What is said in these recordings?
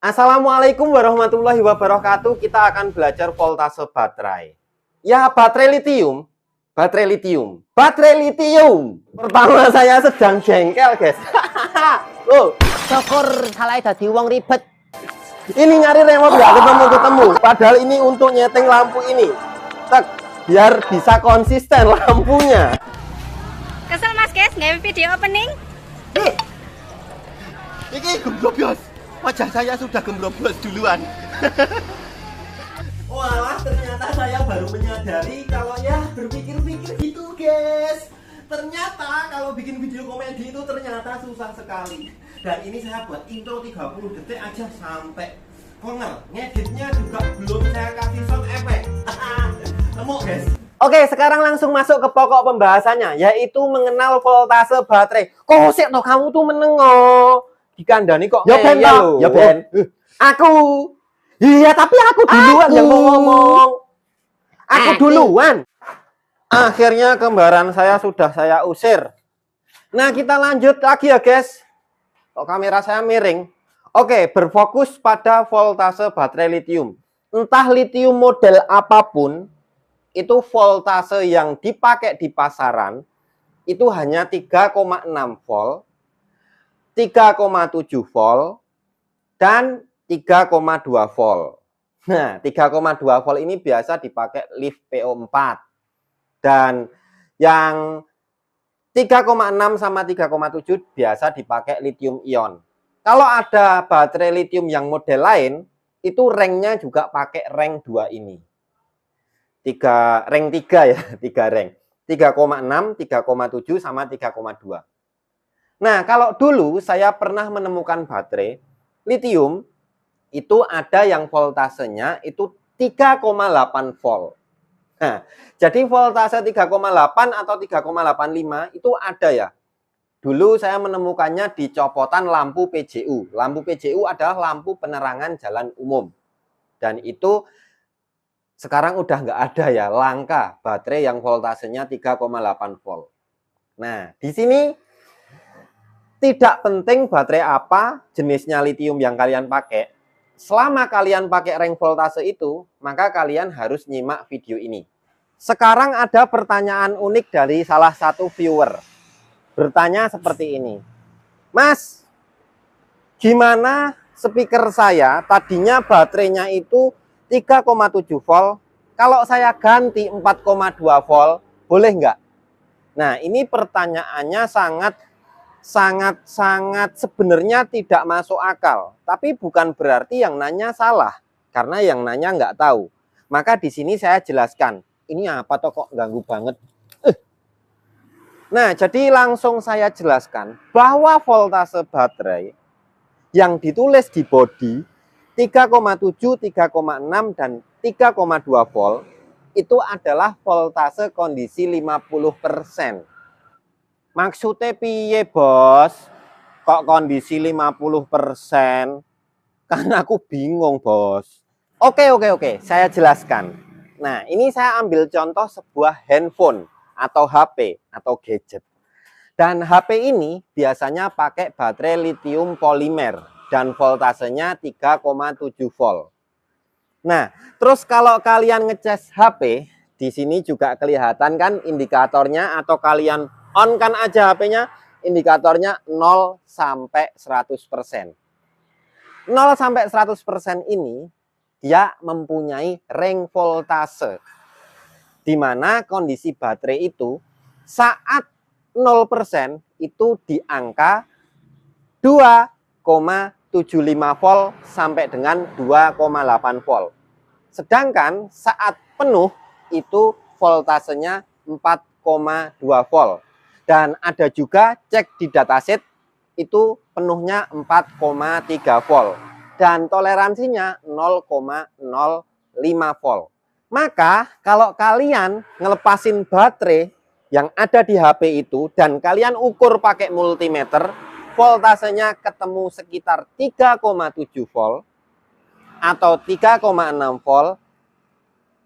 Assalamualaikum warahmatullahi wabarakatuh. Kita akan belajar voltase baterai. Ya, baterai litium. Pertama saya sedang jengkel, guys. Loh, syukur salah dadi wong ribet. ini nyari remote nggak ketemu. Padahal ini untuk nyeting lampu ini. Tek, biar bisa konsisten lampunya. Kesel mas guys, nge video opening. Ini gembrobos. Wajah saya sudah gembrobos duluan. Walah, ternyata saya baru menyadari kalau ya berpikir-pikir gitu, guys. Ternyata kalau bikin video komedi itu ternyata susah sekali. Dan ini saya buat intro 30 detik aja sampai konger. Ngeditnya juga belum saya kasih sound effect. Nemu, guys. Oke, sekarang langsung masuk ke pokok pembahasannya, yaitu mengenal voltase baterai. Kok sih toh kamu tuh menengok? Dikandani kok Ya Ben, ya Ben. Aku. Iya, tapi aku duluan yang mau ngomong. Aku duluan. Akhirnya kembaran saya sudah saya usir. Nah, kita lanjut lagi ya, guys. Kok kamera saya miring? Oke, berfokus pada voltase baterai litium. Entah litium model apapun, itu voltase yang dipakai di pasaran itu hanya 3,6 volt, 3,7 volt, dan 3,2 volt. Nah, 3,2 volt ini biasa dipakai lift PO4. Dan yang 3,6 sama 3,7 biasa dipakai lithium ion. Kalau ada baterai lithium yang model lain, itu ranknya juga pakai rank 2 ini. Rank 3 ya, 3 rank. 3,6, 3,7 sama 3,2. Nah, kalau dulu saya pernah menemukan baterai lithium itu ada yang voltasenya itu 3,8 volt. Nah, jadi voltase 3,8 atau 3,85 itu ada ya. Dulu saya menemukannya di copotan lampu PJU. Lampu PJU adalah lampu penerangan jalan umum. Dan itu sekarang udah nggak ada ya, langka baterai yang voltasenya 3,8 volt. Nah, di sini tidak penting baterai apa jenisnya lithium yang kalian pakai. Selama kalian pakai rank voltase itu, maka kalian harus nyimak video ini. Sekarang ada pertanyaan unik dari salah satu viewer. Bertanya seperti ini. Mas, gimana speaker saya tadinya baterainya itu 3,7 volt. Kalau saya ganti 4,2 volt, boleh nggak? Nah, ini pertanyaannya sangat sebenarnya tidak masuk akal. Tapi bukan berarti yang nanya salah. Karena yang nanya nggak tahu. Maka di sini saya jelaskan. Ini apa toh kok ganggu banget. Nah, jadi langsung saya jelaskan bahwa voltase baterai yang ditulis di bodi 3,7, 3,6, dan 3,2 volt itu adalah voltase kondisi 50%. Maksudnya piye, Bos? Kok kondisi 50%? Kan aku bingung, Bos. Oke, saya jelaskan. Nah, ini saya ambil contoh sebuah handphone atau HP atau gadget. Dan HP ini biasanya pakai baterai lithium polimer dan voltasenya 3,7 volt. Nah, terus kalau kalian ngecas HP, di sini juga kelihatan kan indikatornya, atau kalian on kan aja HP-nya, indikatornya 0 sampai 100%. 0 sampai 100% ini dia mempunyai rank voltase, di mana kondisi baterai itu saat 0% itu di angka 2,75 volt sampai dengan 2,8 volt. Sedangkan saat penuh itu voltasenya 4,2 volt. Dan ada juga cek di datasheet itu penuhnya 4,3 volt. Dan toleransinya 0,05 volt. Maka kalau kalian ngelepasin baterai yang ada di HP itu dan kalian ukur pakai multimeter, voltasenya ketemu sekitar 3,7 volt atau 3,6 volt,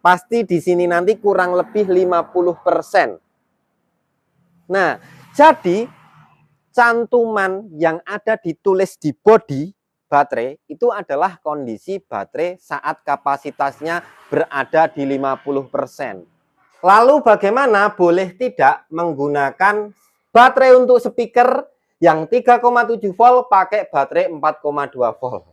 pasti di sini nanti kurang lebih 50%. Nah, jadi cantuman yang ada ditulis di bodi baterai itu adalah kondisi baterai saat kapasitasnya berada di 50%. Lalu bagaimana boleh tidak menggunakan baterai untuk speaker yang 3,7 volt pakai baterai 4,2 volt?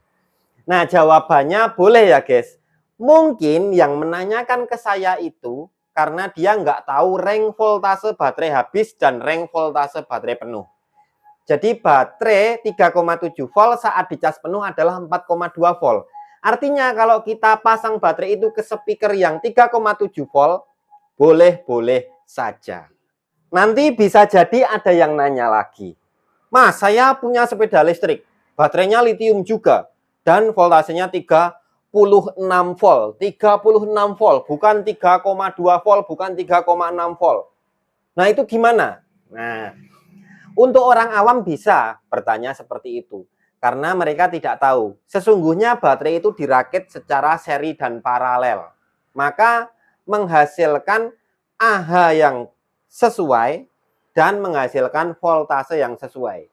Nah, jawabannya boleh ya guys. Mungkin yang menanyakan ke saya itu karena dia nggak tahu rank voltase baterai habis dan rank voltase baterai penuh. Jadi baterai 3,7 volt saat dicas penuh adalah 4,2 volt. Artinya kalau kita pasang baterai itu ke speaker yang 3,7 volt, boleh-boleh saja. Nanti bisa jadi ada yang nanya lagi. Mas, saya punya sepeda listrik, baterainya lithium juga, dan voltasenya 36 volt. 36 volt, bukan 3,2 volt, bukan 3,6 volt. Nah, itu gimana? Nah, untuk orang awam bisa bertanya seperti itu. Karena mereka tidak tahu. Sesungguhnya baterai itu dirakit secara seri dan paralel. Maka menghasilkan AH yang sesuai dan menghasilkan voltase yang sesuai.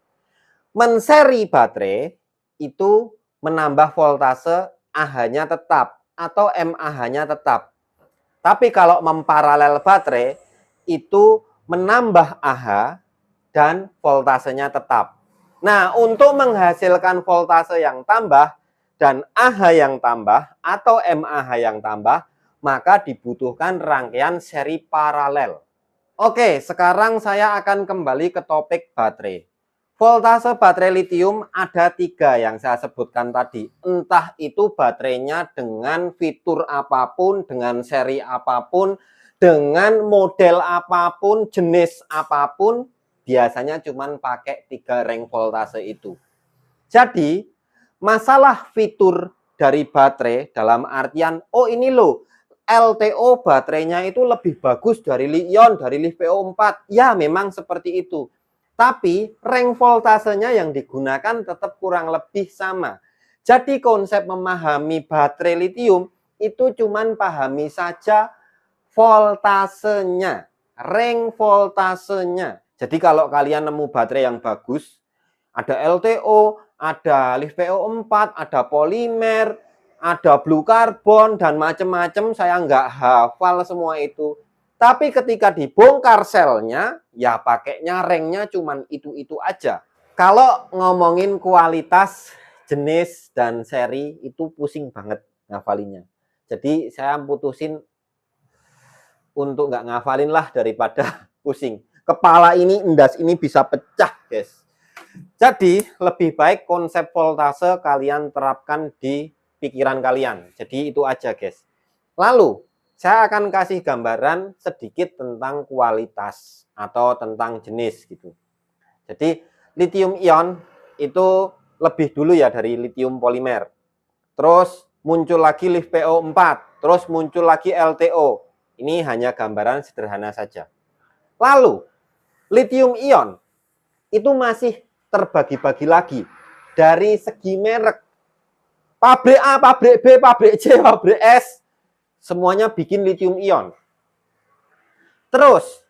Menseri baterai itu menambah voltase AH-nya tetap atau MAH-nya tetap. Tapi kalau memparalel baterai itu menambah AH dan voltasenya tetap. Nah, untuk menghasilkan voltase yang tambah dan AH yang tambah atau MAH yang tambah, maka dibutuhkan rangkaian seri paralel. Oke, sekarang saya akan kembali ke topik baterai. Voltase baterai lithium ada 3 yang saya sebutkan tadi. Entah itu baterainya dengan fitur apapun, dengan seri apapun, dengan model apapun, jenis apapun, biasanya cuma pakai 3 rank voltase itu. Jadi, masalah fitur dari baterai dalam artian, oh ini loh, LTO baterainya itu lebih bagus dari Li-ion, dari LiFePO4. Ya, memang seperti itu. Tapi, rank voltasenya yang digunakan tetap kurang lebih sama. Jadi, konsep memahami baterai lithium itu cuma pahami saja voltasenya, rank voltasenya. Jadi kalau kalian nemu baterai yang bagus, ada LTO, ada LiFePO4, ada polimer, ada blue carbon, dan macam-macam, saya nggak hafal semua itu. Tapi ketika dibongkar selnya, ya pakainya ranknya cuman itu-itu aja. Kalau ngomongin kualitas, jenis, dan seri, itu pusing banget ngafalinnya. Jadi saya putusin untuk nggak ngafalin lah daripada pusing. Kepala ini, endas ini bisa pecah, guys. Jadi, lebih baik konsep voltase kalian terapkan di pikiran kalian. Jadi, itu aja, guys. Lalu, saya akan kasih gambaran sedikit tentang kualitas atau tentang jenis, gitu. Jadi, lithium ion itu lebih dulu ya dari lithium polimer. Terus, muncul lagi LiFePO4. Terus, muncul lagi LTO. Ini hanya gambaran sederhana saja. Lalu, lithium ion itu masih terbagi-bagi lagi dari segi merek. Pabrik A, pabrik B, pabrik C, pabrik S, semuanya bikin lithium ion. Terus,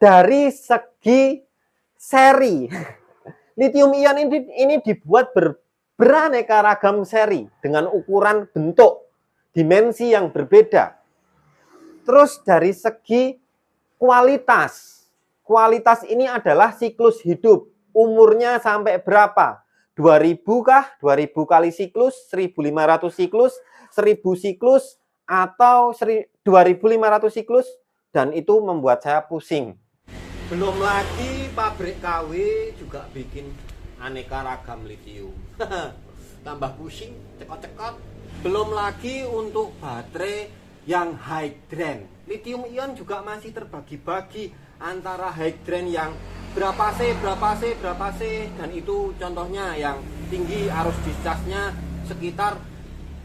dari segi seri, lithium ion ini dibuat beraneka ragam seri dengan ukuran bentuk, dimensi yang berbeda. Terus dari segi kualitas ini adalah siklus hidup. Umurnya sampai berapa? 2000 kah? 2000 kali siklus, 1500 siklus, 1000 siklus, atau 2500 siklus? Dan itu membuat saya pusing. Belum lagi pabrik KW juga bikin aneka ragam lithium. Tambah pusing, cekot-cekot. Belum lagi untuk baterai yang hydran. Lithium ion juga masih terbagi-bagi antara hydran yang berapa C, dan itu contohnya yang tinggi arus discharge-nya sekitar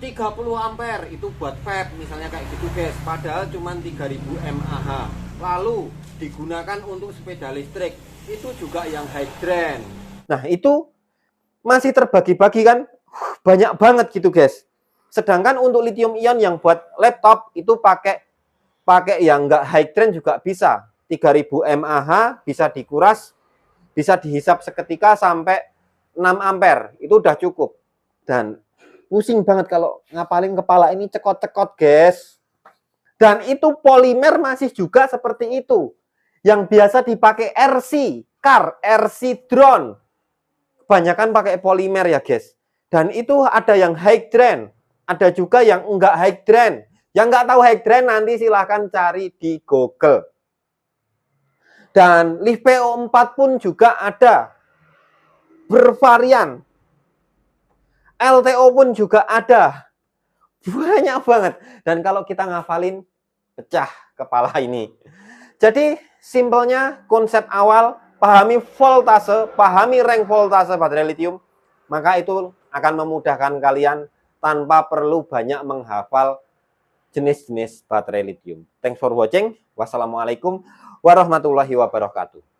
30 ampere, itu buat vape misalnya kayak gitu guys, padahal cuma 3000 mAh. Lalu digunakan untuk sepeda listrik, itu juga yang hydran. Nah, itu masih terbagi-bagi kan, banyak banget gitu guys. Sedangkan untuk lithium ion yang buat laptop itu pakai yang enggak hydran juga bisa. 3000 mAh bisa dikuras, bisa dihisap seketika sampai 6 ampere. Itu udah cukup. Dan pusing banget kalau ngapalin kepala ini cekot-cekot, guys. Dan itu polimer masih juga seperti itu. Yang biasa dipakai RC, car, RC drone. Kebanyakan pakai polimer ya, guys. Dan itu ada yang high drain. Ada juga yang enggak high drain. Yang enggak tahu high drain nanti silahkan cari di Google. Dan lift PO4 pun juga ada. Bervarian. LTO pun juga ada. Banyak banget. Dan kalau kita ngafalin, pecah kepala ini. Jadi, simpelnya konsep awal, pahami voltase, pahami rank voltase baterai lithium, maka itu akan memudahkan kalian tanpa perlu banyak menghafal jenis-jenis baterai lithium. Thanks for watching. Wassalamualaikum warahmatullahi wabarakatuh.